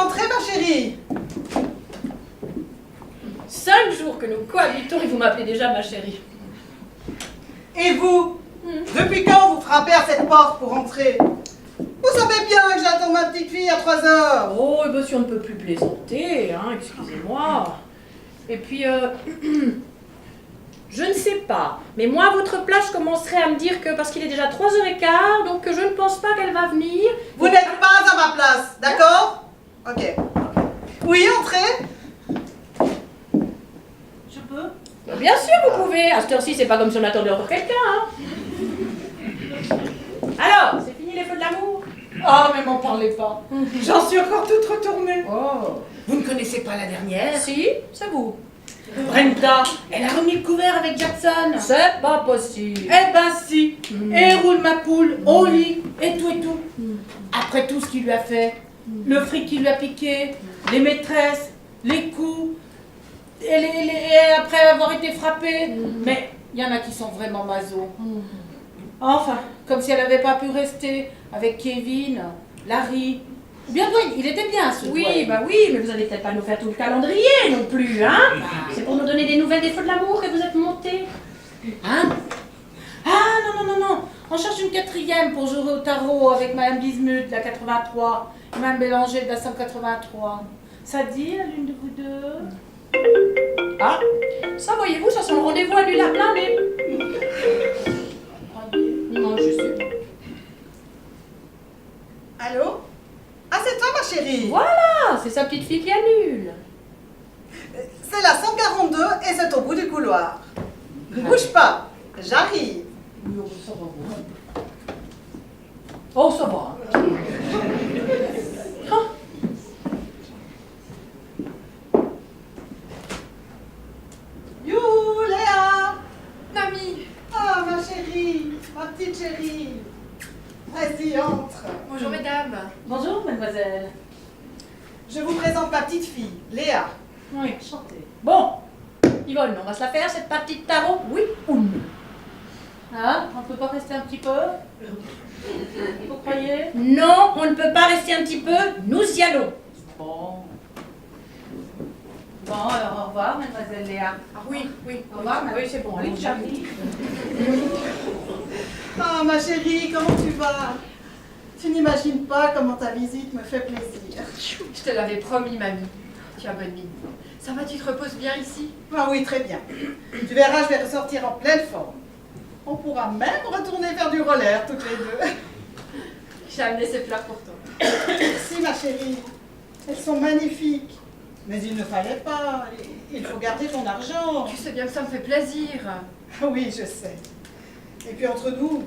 entrer, ma chérie. 5 jours que nous cohabitons et vous m'appelez déjà ma chérie. Et vous, depuis quand vous frappez à cette porte pour entrer? Vous savez bien que j'attends ma petite fille à 3 heures. Oh, et bien si on ne peut plus plaisanter, hein, excusez-moi. Et puis, je ne sais pas, mais moi, à votre place, je commencerai à me dire que, parce qu'il est déjà 3h15, donc que je ne pense pas qu'elle va venir. Vous n'êtes pas à ma place, d'accord? Ok. Oui, entrez. Je peux? Bien sûr, vous pouvez. À cette heure-ci, c'est pas comme si on attendait encore quelqu'un. Hein. Alors, c'est fini les feux de l'amour? Ah, mais m'en parlez pas. J'en suis encore toute retournée. Oh. Vous ne connaissez pas la dernière? Si, c'est vous. Brenda, elle a remis le couvert avec Jackson. C'est pas possible. Eh ben si. Et elle roule ma poule au lit et tout et tout. Après tout ce qu'il lui a fait, le fric qu'il lui a piqué, les maîtresses, les coups, et après avoir été frappée. Mais il y en a qui sont vraiment masos. Enfin, comme si elle n'avait pas pu rester avec Kevin, Larry. Bien Dwayne, il était bien ce Oui, Dwayne. bah oui, mais vous allez peut-être pas nous faire tout le calendrier non plus, hein? C'est pour nous donner des nouvelles des feux de l'amour que vous êtes montés. Hein? Ah non, non, non, non. On cherche une 4e pour jouer au tarot avec Madame Bismuth de la 83 et Madame Bélanger de la 183. Ça dit à l'une de vous deux? Ah, ça voyez-vous, ça sent le rendez-vous annulé à plein nez. Non, je sais. Allô? Ah, c'est toi, ma chérie. Voilà, c'est sa petite fille qui annule. C'est la 142 et c'est au bout du couloir. Ne bouge pas, j'arrive. Oh, ça va. Ah. Youhou, Léa. Mamie! Ah, ma chérie, ma petite chérie. Vas-y, entre. Bonjour mesdames! Bonjour, mademoiselle. Je vous présente ma petite fille, Léa. Oui, chantez. Bon, Yvonne, on va se la faire cette partie de tarot, oui ou non? Hein? On peut pas rester un petit peu? Vous croyez? Non, on ne peut pas rester un petit peu, nous y allons. Bon. Bon, alors au revoir, mademoiselle Léa. Ah oui, oui, Au revoir, oui, c'est bon, allez, ciao. Ah, ma chérie, comment tu vas? Tu n'imagines pas comment ta visite me fait plaisir. Je te l'avais promis, mamie. Tu as bonne mine. Ça va, tu te reposes bien ici? Ah oui, très bien. Tu verras, je vais ressortir en pleine forme. On pourra même retourner faire du roller toutes les deux. J'ai amené ces fleurs pour toi. Merci, ma chérie. Elles sont magnifiques. Mais il ne fallait pas. Il faut garder ton argent. Tu sais bien que ça me fait plaisir. Ah oui, je sais. Et puis entre nous,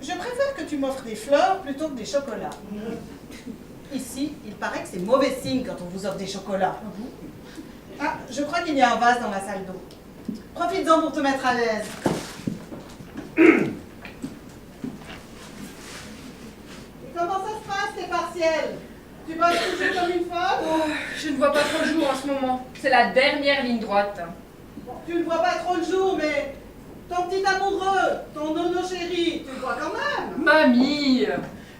je préfère que tu m'offres des fleurs plutôt que des chocolats. Ici, il paraît que c'est mauvais signe quand on vous offre des chocolats. Ah, je crois qu'il y a un vase dans la salle d'eau. Profites-en pour te mettre à l'aise. Et comment ça se passe, tes partiels? Tu bosses toujours comme une folle? Oh, je ne vois pas trop le jour en ce moment. C'est la dernière ligne droite. Bon, tu ne vois pas trop le jour, mais ton petit amoureux, ton nono chéri, tu le vois quand même. Mamie!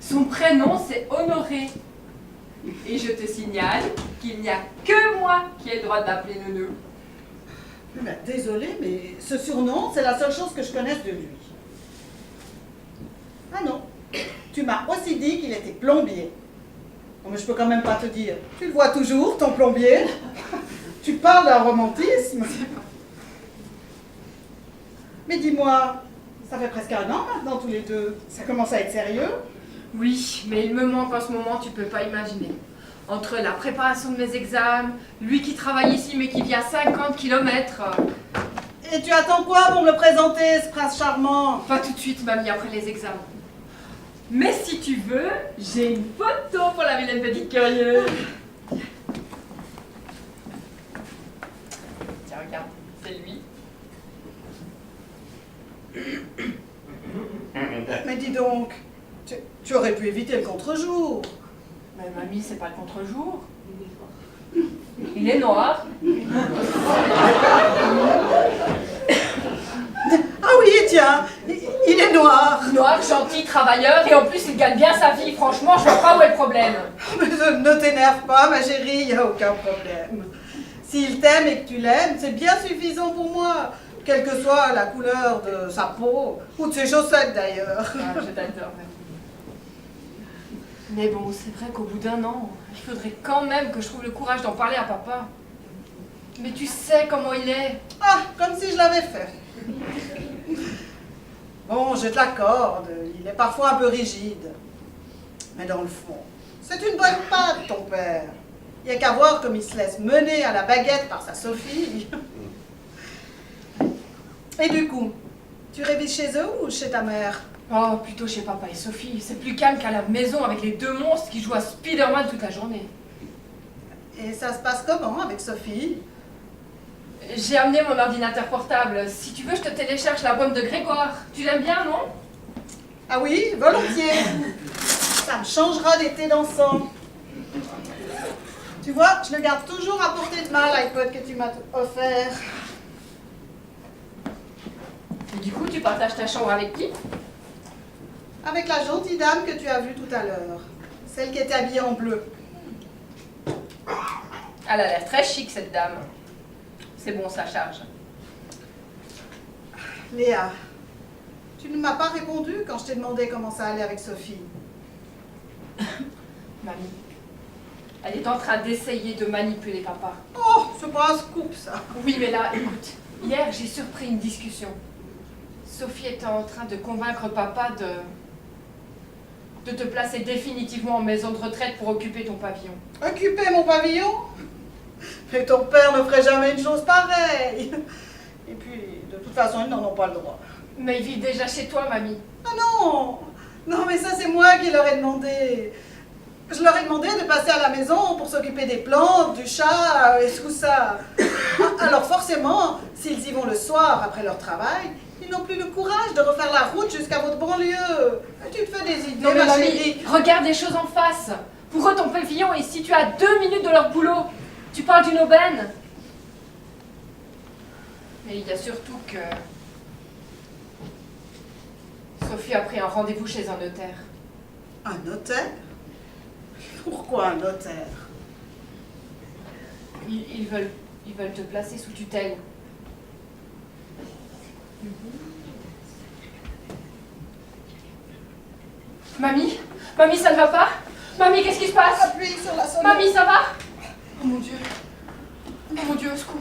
Son prénom c'est Honoré. Et je te signale qu'il n'y a que moi qui ai le droit d'appeler Nono. Mais désolé, mais ce surnom, c'est la seule chose que je connaisse de lui. Ah non, tu m'as aussi dit qu'il était plombier. Bon, mais je peux quand même pas te dire. Tu le vois toujours, ton plombier. Tu parles d'un romantisme. Mais dis-moi, ça fait presque 1 an maintenant tous les deux. Ça commence à être sérieux. Oui, mais il me manque en ce moment, tu peux pas imaginer. Entre la préparation de mes examens, lui qui travaille ici mais qui vit à 50 km. Et tu attends quoi pour me le présenter, ce prince charmant? Pas tout de suite, mamie, après les examens. Mais si tu veux, j'ai une photo pour la vilaine petite curieuse. Tiens, regarde, c'est lui. Mais dis donc, tu aurais pu éviter le contre-jour. Mais mamie, c'est pas le contre-jour. Il est noir. Ah oui, tiens, il Il est noir. Noir, gentil, travailleur, et en plus il gagne bien sa vie. Franchement, je vois pas où est le problème. Mais ne t'énerve pas, ma chérie, il n'y a aucun problème. S'il t'aime et que tu l'aimes, c'est bien suffisant pour moi. Quelle que soit la couleur de sa peau, ou de ses chaussettes d'ailleurs. Ah, je t'adore, mamie. Mais bon, c'est vrai qu'au bout d'un an, il faudrait quand même que je trouve le courage d'en parler à papa. Mais tu sais comment il est. Ah, comme si je l'avais fait. Bon, je te l'accorde, il est parfois un peu rigide. Mais dans le fond, c'est une bonne patte, ton père. Il n'y a qu'à voir comme il se laisse mener à la baguette par sa Sophie. Et du coup, tu révises chez eux ou chez ta mère? Oh, plutôt chez papa et Sophie. C'est plus calme qu'à la maison avec les deux monstres qui jouent à Spider-Man toute la journée. Et ça se passe comment avec Sophie? J'ai amené mon ordinateur portable. Si tu veux, je te télécharge l'album de Grégoire. Tu l'aimes bien, non? Ah oui, volontiers. Ça me changera d'été dansant. Tu vois, je le garde toujours à portée de main, l'iPod que tu m'as offert. Et du coup, tu partages ta chambre avec qui? Avec la gentille dame que tu as vue tout à l'heure. Celle qui était habillée en bleu. Elle a l'air très chic, cette dame. C'est bon, ça charge. Léa, tu ne m'as pas répondu quand je t'ai demandé comment ça allait avec Sophie. Mamie, elle est en train d'essayer de manipuler papa. Oh, c'est pas un scoop, ça. Oui, mais là, écoute, hier, j'ai surpris une discussion. Sophie était en train de convaincre papa de te placer définitivement en maison de retraite pour occuper ton pavillon. Occuper mon pavillon? Mais ton père ne ferait jamais une chose pareille. Et puis, de toute façon, ils n'en ont pas le droit. Mais ils vivent déjà chez toi, mamie. Ah non! Non, mais ça, c'est moi qui leur ai demandé. Je leur ai demandé de passer à la maison pour s'occuper des plantes, du chat et tout ça. Alors forcément, s'ils y vont le soir après leur travail, ils n'ont plus le courage de refaire la route jusqu'à votre banlieue. Tu te fais des idées, Non, mais ma mamie, chérie. regarde les choses en face. Pour eux, ton pavillon est situé à 2 minutes de leur boulot. Tu parles d'une aubaine. Mais il y a surtout que Sophie a pris un rendez-vous chez un notaire. Un notaire? Pourquoi un notaire? Ils veulent te placer sous tutelle. Mamie? Mamie, ça ne va pas? Mamie, qu'est-ce qui se passe? Appuie sur la sonnette. Mamie, ça va? Oh mon Dieu. Oh mon Dieu, au secours.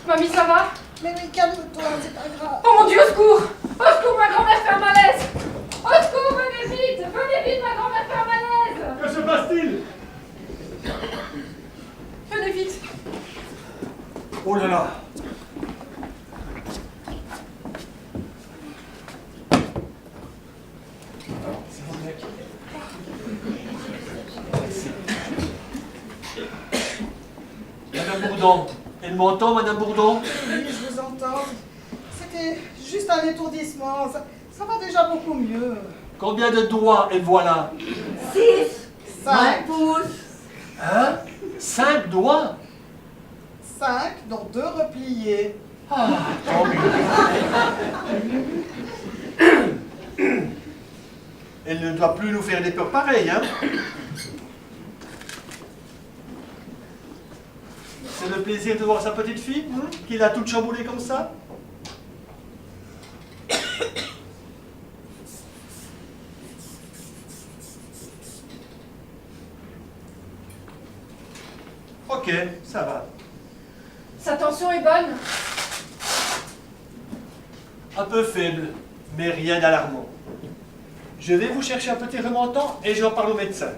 Mamie, ça va? Mais oui, calme-toi, c'est pas grave. Oh mon Dieu, au secours! Au secours, ma grand-mère fait un malaise! Au secours, venez vite! Venez vite, ma grand-mère fait un malaise! Que se passe-t-il? Venez vite! Oh là là! Madame Bourdon, elle m'entend, Madame Bourdon? Oui, je vous entends. C'était juste un étourdissement. Ça va déjà beaucoup mieux. Combien de doigts elle voit là? 5. Hein? 5 doigts? 5, dont 2 repliés. Ah, tant mieux. Elle ne doit plus nous faire des peurs pareilles, hein? C'est le plaisir de voir sa petite fille, qu'il a toute chamboulée comme ça. Ok, ça va. Sa tension est bonne? Un peu faible, mais rien d'alarmant. Je vais vous chercher un petit remontant et j'en parle au médecin.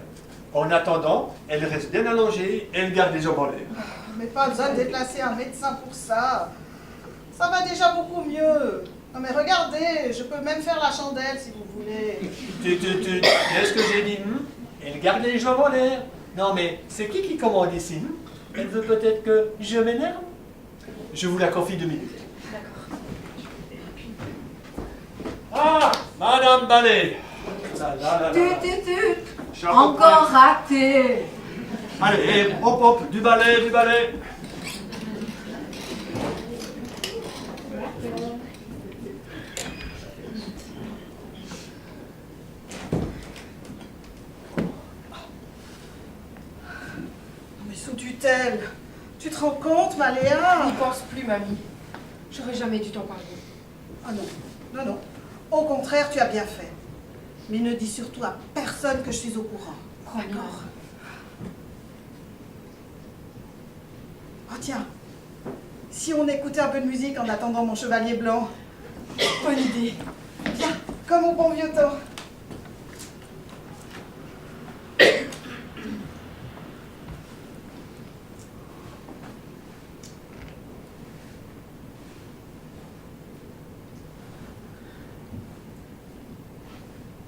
En attendant, elle reste bien allongée et elle garde les jambes en l'air. Mais pas besoin de déplacer un médecin pour ça. Ça va déjà beaucoup mieux. Non mais regardez, je peux même faire la chandelle si vous voulez. Qu'est-ce que j'ai dit? Elle garde les jambes en l'air. Non mais, c'est qui commande ici? Elle veut peut-être que je m'énerve? Je vous la confie 2 minutes. Ah, Madame Ballet. Là, là, là, là. Je comprends. Encore raté. Allez, hop, hop, du balai, du balai. sous tutelle. Tu te rends compte, Maléa? N'y pense plus, mamie. J'aurais jamais dû t'en parler. Ah non, non, non. Au contraire, tu as bien fait. Mais ne dis surtout à personne que je suis au courant. Promis. D'accord. Oh tiens, si on écoutait un peu de musique en attendant mon chevalier blanc. Bonne idée. Viens, comme au bon vieux temps.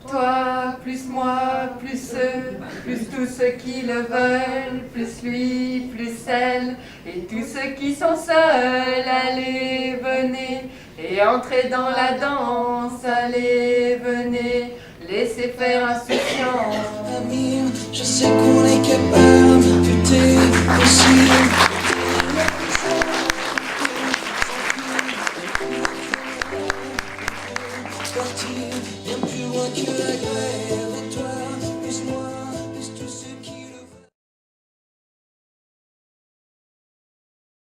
Toi, plus moi, plus eux, plus tous ceux qui le veulent, plus lui, plus elle, et tous ceux qui sont seuls, allez, venez, et entrez dans la danse, allez, venez, laissez faire insouciance. Amir, je sais qu'on est capable, tout est possible. Partir bien plus loin que la grève, et toi, plus moi.